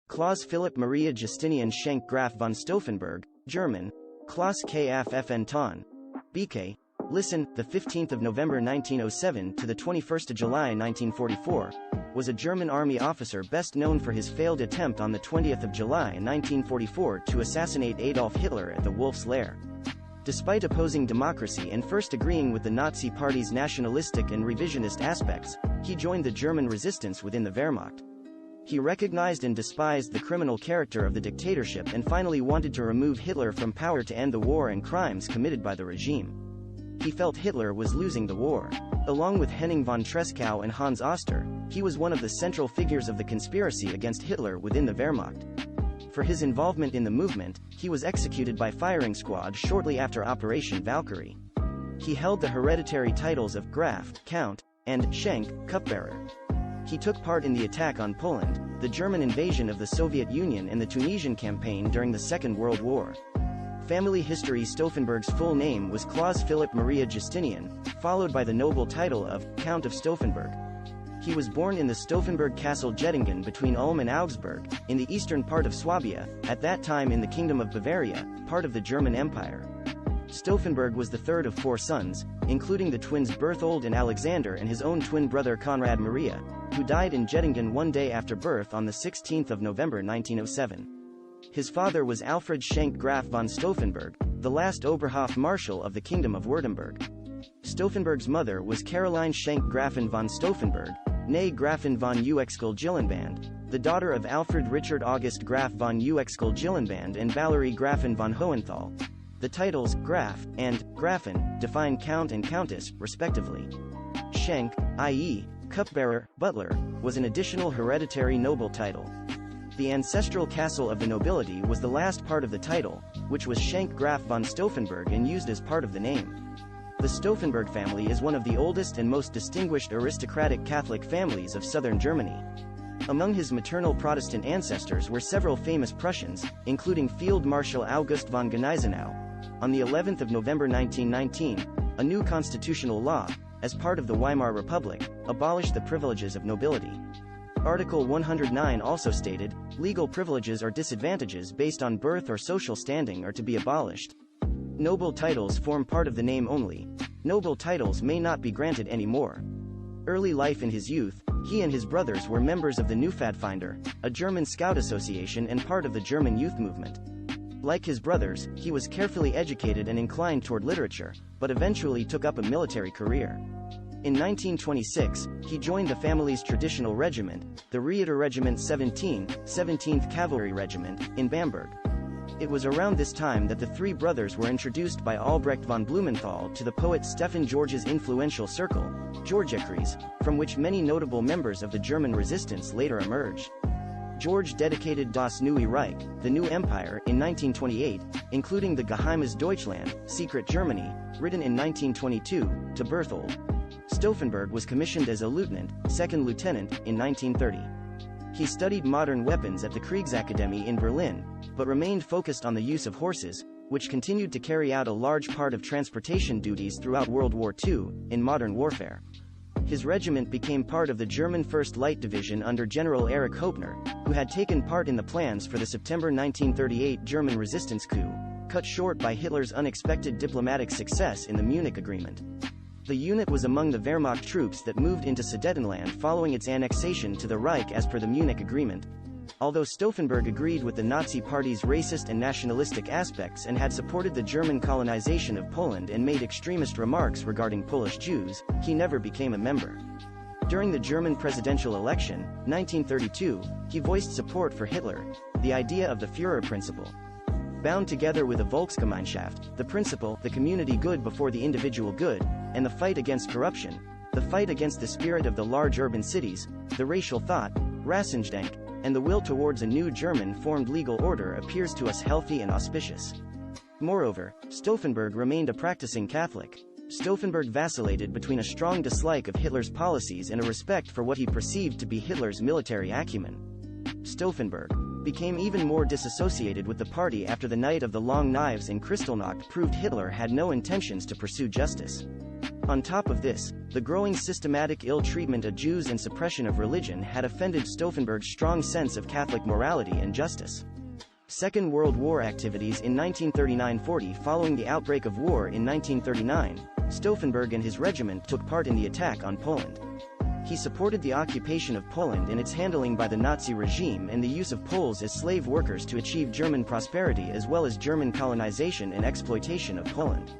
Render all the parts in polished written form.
Claus Philipp Maria Justinian Schenk Graf von Stauffenberg, German, Klaus Kff Ton. BK. Listen, the 15th of November 1907 to the 21st of July 1944, was a German army officer best known for his failed attempt on the 20th of July 1944 to assassinate Adolf Hitler at the Wolf's Lair. Despite opposing democracy and first agreeing with the Nazi Party's nationalistic and revisionist aspects, he joined the German resistance within the Wehrmacht. He recognized and despised the criminal character of the dictatorship and finally wanted to remove Hitler from power to end the war and crimes committed by the regime. He felt Hitler was losing the war. Along with Henning von Treschow and Hans Oster, he was one of the central figures of the conspiracy against Hitler within the Wehrmacht. For his involvement in the movement, he was executed by firing squad shortly after Operation Valkyrie. He held the hereditary titles of Graf, Count, and Schenk, cupbearer. He took part in the attack on Poland, the German invasion of the Soviet Union and the Tunisian campaign during the Second World War. Family history: Stauffenberg's full name was Claus Philipp Maria Justinian, followed by the noble title of Count of Stauffenberg. He was born in the Stauffenberg Castle Jettingen between Ulm and Augsburg, in the eastern part of Swabia, at that time in the Kingdom of Bavaria, part of the German Empire. Stauffenberg was the third of four sons, including the twins Berthold and Alexander and his own twin brother Konrad Maria, who died in Jettingen one day after birth on the 16th of November 1907. His father was Alfred Schenk Graf von Stauffenberg, the last Oberhof Marshal of the Kingdom of Württemberg. Stauffenberg's mother was Caroline Schenk Grafin von Stauffenberg, née Grafin von Uexküll-Gillenband, the daughter of Alfred Richard August Graf von Uexküll-Gillenband and Valerie Grafin von Hohenthal. The titles, Graf, and Grafin, define Count and Countess, respectively. Schenk, i.e., cupbearer, butler, was an additional hereditary noble title. The ancestral castle of the nobility was the last part of the title, which was Schenk Graf von Stauffenberg and used as part of the name. The Stauffenberg family is one of the oldest and most distinguished aristocratic Catholic families of southern Germany. Among his maternal Protestant ancestors were several famous Prussians, including Field Marshal August von Gneisenau. On the 11th of November 1919, a new constitutional law, as part of the Weimar Republic, abolished the privileges of nobility. Article 109 also stated, legal privileges or disadvantages based on birth or social standing are to be abolished. Noble titles form part of the name only. Noble titles may not be granted anymore. Early life: in his youth, he and his brothers were members of the Neupfadfinder, a German scout association and part of the German youth movement. Like his brothers, he was carefully educated and inclined toward literature, but eventually took up a military career. In 1926, he joined the family's traditional regiment, the Reiter Regiment 17, 17th Cavalry Regiment, in Bamberg. It was around this time that the three brothers were introduced by Albrecht von Blumenthal to the poet Stefan George's influential circle, Georgekreis, from which many notable members of the German resistance later emerged. George dedicated Das Neue Reich, the New Empire, in 1928, including the Geheimes Deutschland, Secret Germany, written in 1922, to Berthold. Stauffenberg was commissioned as a lieutenant, second lieutenant, in 1930. He studied modern weapons at the Kriegsakademie in Berlin, but remained focused on the use of horses, which continued to carry out a large part of transportation duties throughout World War II, in modern warfare. His regiment became part of the German 1st Light Division under General Erich Hoepner, who had taken part in the plans for the September 1938 German resistance coup, cut short by Hitler's unexpected diplomatic success in the Munich Agreement. The unit was among the Wehrmacht troops that moved into Sudetenland following its annexation to the Reich as per the Munich Agreement. Although Stauffenberg agreed with the Nazi Party's racist and nationalistic aspects and had supported the German colonization of Poland and made extremist remarks regarding Polish Jews, he never became a member. During the German presidential election, 1932, he voiced support for Hitler, the idea of the Führer principle. Bound together with the Volksgemeinschaft, the principle, the community good before the individual good, and the fight against corruption, the fight against the spirit of the large urban cities, the racial thought, Rassendenk, and the will towards a new German-formed legal order appears to us healthy and auspicious. Moreover, Stauffenberg remained a practicing Catholic. Stauffenberg vacillated between a strong dislike of Hitler's policies and a respect for what he perceived to be Hitler's military acumen. Stauffenberg became even more disassociated with the party after the Night of the Long Knives in Kristallnacht proved Hitler had no intentions to pursue justice. On top of this, the growing systematic ill treatment of Jews and suppression of religion had offended Stauffenberg's strong sense of Catholic morality and justice. Second World War activities in 1939–40. Following the outbreak of war in 1939, Stauffenberg and his regiment took part in the attack on Poland. He supported the occupation of Poland and its handling by the Nazi regime and the use of Poles as slave workers to achieve German prosperity as well as German colonization and exploitation of Poland.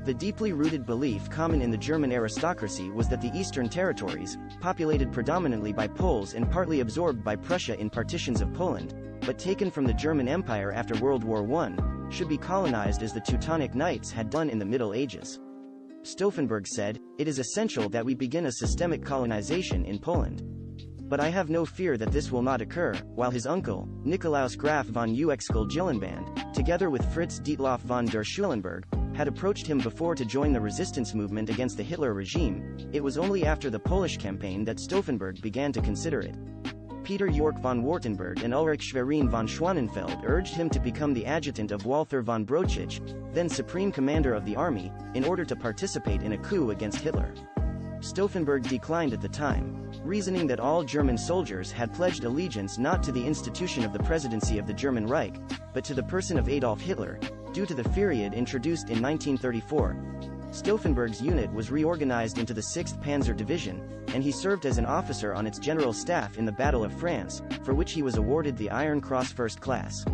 The deeply rooted belief common in the German aristocracy was that the Eastern territories, populated predominantly by Poles and partly absorbed by Prussia in partitions of Poland, but taken from the German Empire after World War I, should be colonized as the Teutonic Knights had done in the Middle Ages. Stauffenberg said, "It is essential that we begin a systemic colonization in Poland. But I have no fear that this will not occur," while his uncle, Nikolaus Graf von Uexkll-Gyllenband, together with Fritz Dietloff von der Schulenburg, had approached him before to join the resistance movement against the Hitler regime. It was only after the Polish campaign that Stauffenberg began to consider it. Peter York von Wartenberg and Ulrich Schwerin von Schwanenfeld urged him to become the adjutant of Walther von Brauchitsch, then supreme commander of the army, in order to participate in a coup against Hitler. Stauffenberg declined at the time, reasoning that all German soldiers had pledged allegiance not to the institution of the presidency of the German Reich, but to the person of Adolf Hitler, due to the Feriad introduced in 1934. Stauffenberg's unit was reorganized into the 6th Panzer Division, and he served as an officer on its general staff in the Battle of France, for which he was awarded the Iron Cross First Class.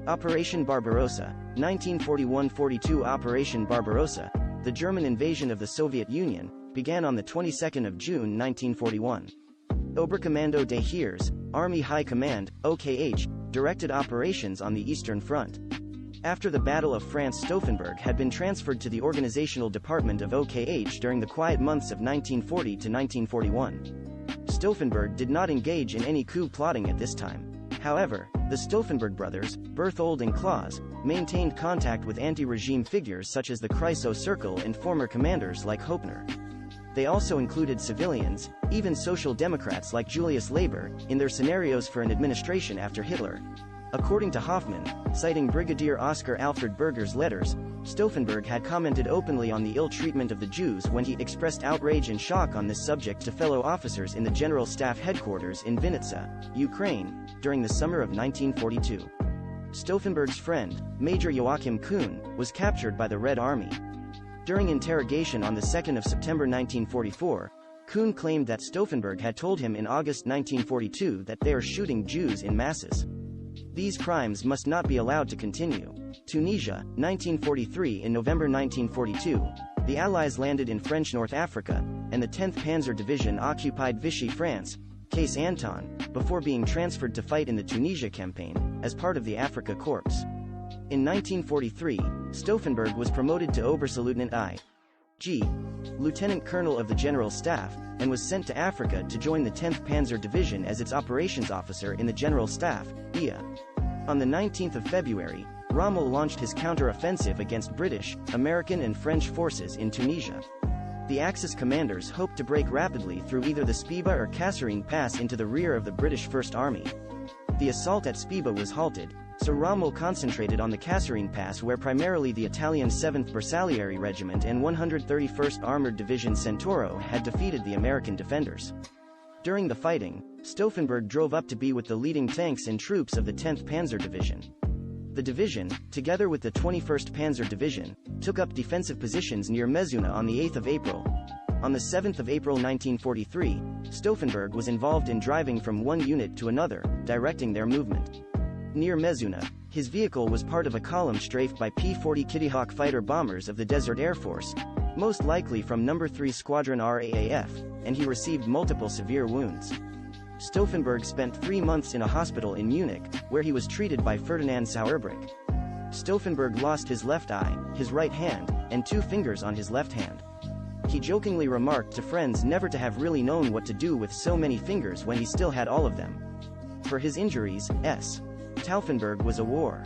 Operation Barbarossa, 1941–42. Operation Barbarossa, the German invasion of the Soviet Union, began on the 22nd of June 1941. Oberkommando des Heers, Army High Command, OKH, directed operations on the Eastern Front. After the Battle of France, Stauffenberg had been transferred to the organizational department of OKH during the quiet months of 1940 to 1941. Stauffenberg did not engage in any coup plotting at this time. However, the Stauffenberg brothers, Berthold and Claus, maintained contact with anti-regime figures such as the Kreisau Circle and former commanders like Hoepner. They also included civilians, even social democrats like Julius Leber, in their scenarios for an administration after Hitler. According to Hoffmann, citing Brigadier Oskar Alfred Berger's letters, Stauffenberg had commented openly on the ill treatment of the Jews when he expressed outrage and shock on this subject to fellow officers in the General Staff headquarters in Vinnytsia, Ukraine, during the summer of 1942. Stauffenberg's friend, Major Joachim Kuhn, was captured by the Red Army. During interrogation on the 2nd of September 1944, Kuhn claimed that Stauffenberg had told him in August 1942 that they are shooting Jews in masses. These crimes must not be allowed to continue. Tunisia, 1943. In November 1942, the Allies landed in French North Africa, and the 10th Panzer Division occupied Vichy, France, Case Anton, before being transferred to fight in the Tunisia campaign, as part of the Afrika Corps. In 1943, Stauffenberg was promoted to Oberstleutnant I.G. Lieutenant Colonel of the General Staff, and was sent to Africa to join the 10th Panzer Division as its operations officer in the General Staff, IA. On the 19th of February, Rommel launched his counter-offensive against British, American and French forces in Tunisia. The Axis commanders hoped to break rapidly through either the Spiba or Kasserine Pass into the rear of the British First Army. The assault at Spiba was halted, so Rommel concentrated on the Kasserine Pass, where primarily the Italian 7th Bersaglieri Regiment and 131st Armored Division Centauro had defeated the American defenders. During the fighting, Stauffenberg drove up to be with the leading tanks and troops of the 10th Panzer Division. The division, together with the 21st Panzer Division, took up defensive positions near Mezuna on the 8th of April. On the 7th of April 1943, Stauffenberg was involved in driving from one unit to another, directing their movement. Near Mezuna, his vehicle was part of a column strafed by P-40 Kittyhawk fighter bombers of the Desert Air Force, most likely from No. 3 Squadron RAAF, and he received multiple severe wounds. Stauffenberg spent 3 months in a hospital in Munich, where he was treated by Ferdinand Sauerbrich. Stauffenberg lost his left eye, his right hand, and 2 fingers on his left hand. He jokingly remarked to friends never to have really known what to do with so many fingers when he still had all of them. For his injuries, Stauffenberg was a war